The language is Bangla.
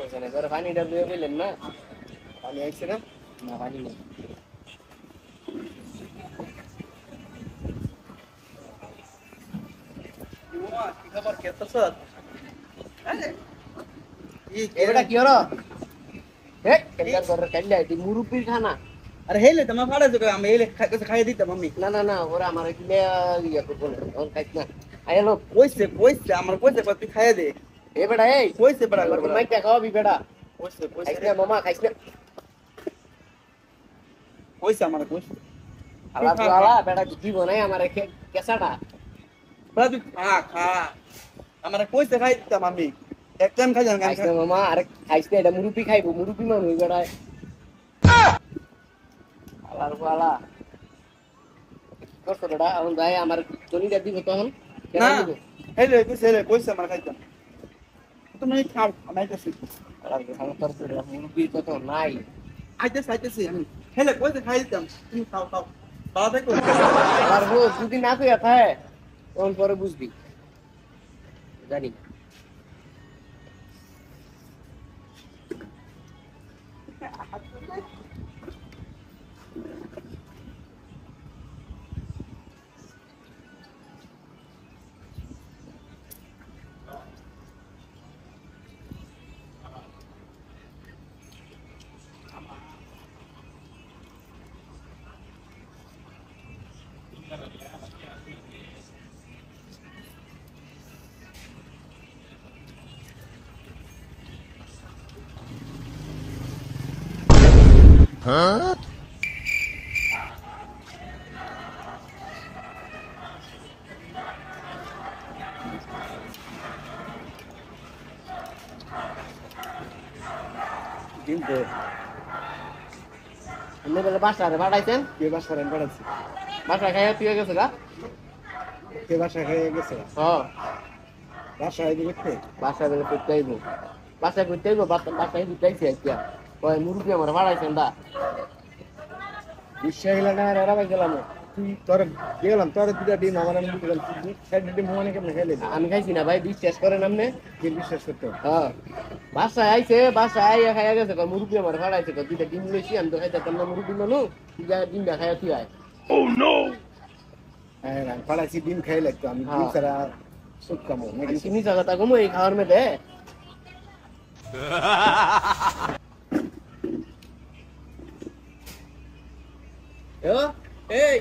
সমস্যা নেই ধরো পানিটা দিয়ে বললেন না পানি আইছে না না পানি নেই কি খবর কেতো স্যার এবারে কি হলো এ কেন করে কাইলে দি মুরুপির খানা আরে হেলে তোমার ফাড়া যাবে আমি হেলে খাইয়ে দিতাম আমি না না না ওরা আমার কিনে ইয়া করবো না ওন খাইছ না আইলো কইছে কইছে আমার কইছে তুই খাইয়ে দে এ বেটা এই কইছে বেড়া তোর মাইটা খাওয়াবি বেটা কইছে কইছে খাইছ না মামা খাইছ না কইছে আমার কইছে আলা তো আলা বেটা দিব নাই আমার কেসাটা বেড়া তুই খা খা আমার কইছে খাই দিতাম আমি এক টাইম খাই যান খাইছ না মামা আরে খাইছ না এটা মুরুপি খাইবো মুরুপি মানুষ বেটা আলার আলা করছো বেটা এখন ভাই আমার জনিটা দিব তখন না হেলে কইছে হেলে কইছে আমার খাইতাম তুমি খাও আমি আইতাছি মুরুপি কত নাই আইতাছি আইতাছি আমি হেলে কইছে খাই দিতাম তুমি খাও খাও খাওয়া দেখো আর হো যদি না কইয়া থাকে তখন পরে বুঝবি জানি ডিম দে এমনি বেলা বাসারে বাড়াইছেন কে বাসা রান বাড়াইছি বাসা খাইয়া তুই গেছে গা কে বাসা খেয়ে গেছে হ্যাঁ বাসা আইবি দেখতে বাসা বেলা করতে আইবো বাসায় করতে আইবো বাসায় দিতেছি একটা কয় মুরুপি আমার বাড়াইছেন দা বিশ্বা গেল না আর আবার গেলাম তুই তোর গেলাম তোর দুটা ডিম আমার আমি দুটো গেলাম তুই সাইড ডিম মানে কেমন খাইলে আমি খাইছি না ভাই বিশ্বাস করেন আপনি কে বিশ্বাস করতে হ্যাঁ বাসায় আইছে বাসায় আইয়া খাইয়া গেছে কয় মুরুপি আমার বাড়াইছে কয় দুইটা ডিম লইছি আমি তো খাইতাম না মুরুপি মানু তুই যা ডিমটা খাইয়া তুই আয় হ্যাঁ আমি পাড়াইছি ডিম খাই লাগতো আমি ডিম হ্যাঁ। ছাড়া সুখ কামো আমি চিনি কথা কমো এই খাওয়ার মেয়েতে এই